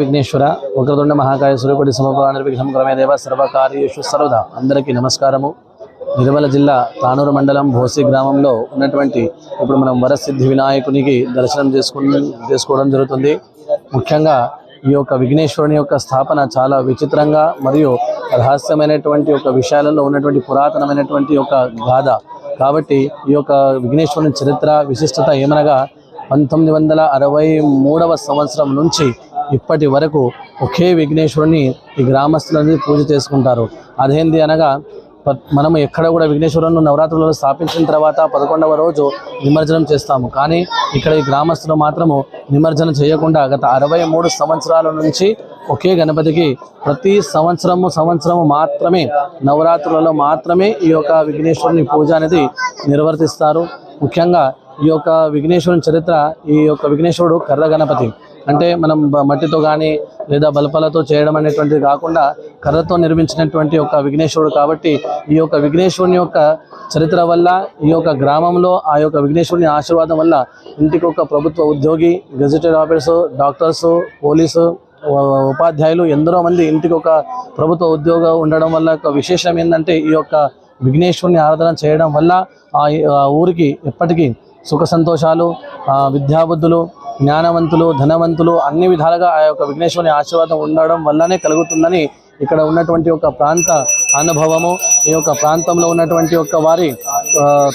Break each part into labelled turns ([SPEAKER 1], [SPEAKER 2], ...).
[SPEAKER 1] విఘ్నేశ్వర వక్రతుండ మహాకాయ సూర్యకోటి సమప్రభ నిర్విఘ్నం క్రమే దేవ సర్వకార్యేషు సర్వదా. అందరికీ నమస్కారము. నిర్మల జిల్లా తానూరు మండలం భోసి గ్రామంలో ఉన్నటువంటి ఇప్పుడు మనం వరసిద్ధి వినాయకునికి దర్శనం చేసుకోవడం జరుగుతుంది. ముఖ్యంగా ఈ యొక్క విఘ్నేశ్వరుని యొక్క స్థాపన చాలా విచిత్రంగా మరియు రహస్యమైనటువంటి ఒక విషయాలలో ఉన్నటువంటి పురాతనమైనటువంటి ఒక గాథ. కాబట్టి ఈ యొక్క విఘ్నేశ్వరుని చరిత్ర విశిష్టత ఏమనగా 1963వ సంవత్సరం నుంచి ఇప్పటి వరకు ఒకే విఘ్నేశ్వరుని ఈ గ్రామస్తులని పూజ చేసుకుంటారు. అదేంటి అనగా మనము ఎక్కడ కూడా విఘ్నేశ్వరుని నవరాత్రులలో స్థాపించిన తర్వాత 11వ రోజు నిమజ్జనం చేస్తాము. కానీ ఇక్కడ ఈ గ్రామస్తులు మాత్రము నిమజ్జనం చేయకుండా గత 63 సంవత్సరాల నుంచి ఒకే గణపతికి ప్రతి సంవత్సరము మాత్రమే నవరాత్రులలో మాత్రమే ఈ యొక్క విఘ్నేశ్వరుని పూజ అనేది నిర్వర్తిస్తారు. ముఖ్యంగా ఈ యొక్క విఘ్నేశ్వరుని చరిత్ర, ఈ యొక్క విఘ్నేశ్వరుడు కర్ర గణపతి అంటే మనం మట్టితో కానీ లేదా బలపాలతో చేయడం అనేటువంటిది కాకుండా కర్రతో నిర్మించినటువంటి ఒక విఘ్నేశ్వరుడు. కాబట్టి ఈ యొక్క విఘ్నేశ్వరుని యొక్క చరిత్ర వల్ల ఈ యొక్క గ్రామంలో ఆ యొక్క విఘ్నేశ్వరుని ఆశీర్వాదం వల్ల ఇంటికి ఒక ప్రభుత్వ ఉద్యోగి, గెజిటెడ్ ఆఫీసర్స్, డాక్టర్స్, పోలీసు, ఉపాధ్యాయులు ఎందరో మంది ఇంటికి ఒక ప్రభుత్వ ఉద్యోగం ఉండడం వల్ల ఒక విశేషం ఏంటంటే ఈ యొక్క విఘ్నేశ్వరుని ఆరాధన చేయడం వల్ల ఆ ఊరికి ఎప్పటికీ సుఖ సంతోషాలు, విద్యాబుద్ధులు, జ్ఞానవంతులు, ధనవంతులు అన్ని విధాలుగా ఆ యొక్క విఘ్నేశ్వరుని ఆశీర్వాదం ఉండడం వల్లనే కలుగుతుందని ఇక్కడ ఉన్నటువంటి ఒక ప్రాంత అనుభవము. ఈ యొక్క ప్రాంతంలో ఉన్నటువంటి ఒక వారి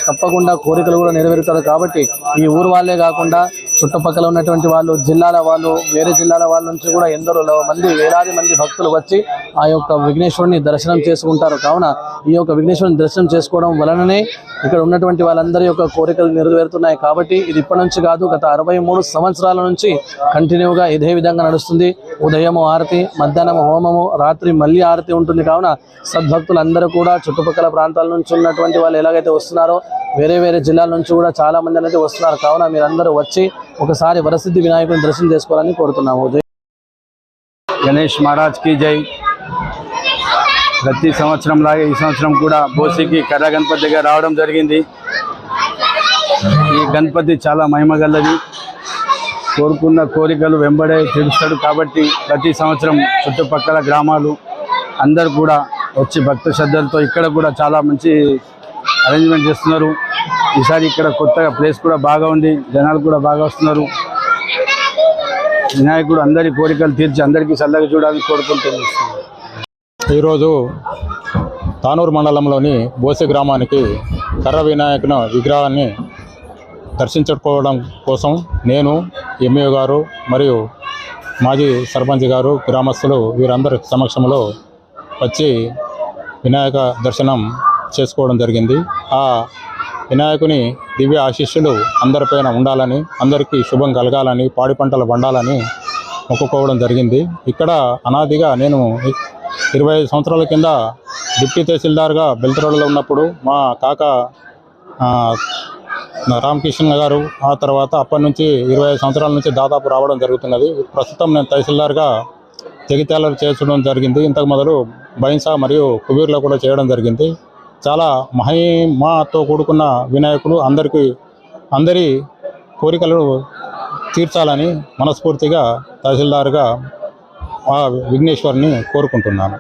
[SPEAKER 1] తప్పకుండా కోరికలు కూడా నెరవేరుతారు. కాబట్టి ఈ ఊరు వాళ్ళే కాకుండా చుట్టుపక్కల ఉన్నటువంటి వాళ్ళు, జిల్లాల వాళ్ళు, వేరే జిల్లాల వాళ్ళ నుంచి కూడా ఎందరో మంది, వేలాది మంది భక్తులు వచ్చి ఆ యొక్క విఘ్నేశ్వరుని దర్శనం చేసుకుంటారు. కావున ఈ యొక్క విఘ్నేశ్వరుని దర్శనం చేసుకోవడం వలననే ఇక్కడ ఉన్నటువంటి వాళ్ళందరి యొక్క కోరికలు నెరవేరుతున్నాయి. కాబట్టి ఇది ఇప్పటి నుంచి కాదు, గత 63 సంవత్సరాల నుంచి కంటిన్యూగా ఇదే విధంగా నడుస్తుంది. ఉదయము ఆరతి, మధ్యాహ్నం హోమము, రాత్రి మళ్ళీ ఆరతి ఉంటుంది. కావున సద్భక్తులందరూ కూడా చుట్టుపక్కల ప్రాంతాల నుంచి ఉన్నటువంటి వాళ్ళు ఎలాగైతే వస్తున్నారో వేరే వేరే జిల్లాల నుంచి కూడా చాలా మంది అనేది వస్తున్నారు. కావున మీరందరూ వచ్చి ఒకసారి వరసిద్ధి వినాయకుని దర్శనం చేసుకోవాలని కోరుతున్నాము.
[SPEAKER 2] గణేష్ మహారాజ్ కి జై. ప్రతి సంవత్సరం లాగే ఈ సంవత్సరం కూడా బోసికి కర్ర గణపతి దగ్గర రావడం జరిగింది. ఈ గణపతి చాలా మహిమగలది, కోరుకున్న కోరికలు వెంబడే తీరుస్తాడు. కాబట్టి ప్రతి సంవత్సరం చుట్టుపక్కల గ్రామాలు అందరూ కూడా వచ్చి భక్త శ్రద్ధలతో ఇక్కడ కూడా చాలా మంచి అరేంజ్మెంట్ చేస్తున్నారు. ఈసారి ఇక్కడ కొత్తగా ప్లేస్ కూడా బాగా ఉంది, జనాలు కూడా బాగా వస్తున్నారు. వినాయకుడు అందరి కోరికలు తీర్చి అందరికీ చల్లగా చూడాలని కోరుకుంటున్నాను.
[SPEAKER 3] ఈరోజు తానూరు మండలంలోని బోసి గ్రామానికి కర్ర వినాయకుని విగ్రహాన్ని దర్శించుకోవడం కోసం నేను, ఎంఏ గారు మరియు మాజీ సర్పంచ్ గారు, గ్రామస్తులు వీరందరి సమక్షంలో వచ్చి వినాయక దర్శనం చేసుకోవడం జరిగింది. ఆ వినాయకుని దివ్య ఆశీస్సులు అందరిపైన ఉండాలని, అందరికీ శుభం కలగాలని, పాడి పంటలు పండాలని మొక్కుకోవడం జరిగింది. ఇక్కడ అనాదిగా నేను 25 సంవత్సరాల కింద డిప్యూటీ తహసీల్దార్గా బెల్తరోడ్లో ఉన్నప్పుడు మా కాక రామకృష్ణ గారు, ఆ తర్వాత అప్పటి నుంచి 25 సంవత్సరాల నుంచి దాదాపు రావడం జరుగుతున్నది. ప్రస్తుతం నేను తహసీల్దార్గా జగిత్యాలలో చేర్చడం జరిగింది. ఇంతకు మొదలు బైన్సా మరియు కుబీర్లో కూడా చేయడం జరిగింది. చాలా మహిమతో కూడుకున్న వినాయకుడు అందరి కోరికలు తీర్చాలని మనస్ఫూర్తిగా తహసీల్దార్గా ఆ విఘ్నేశ్వరుని కోరుకుంటున్నాను.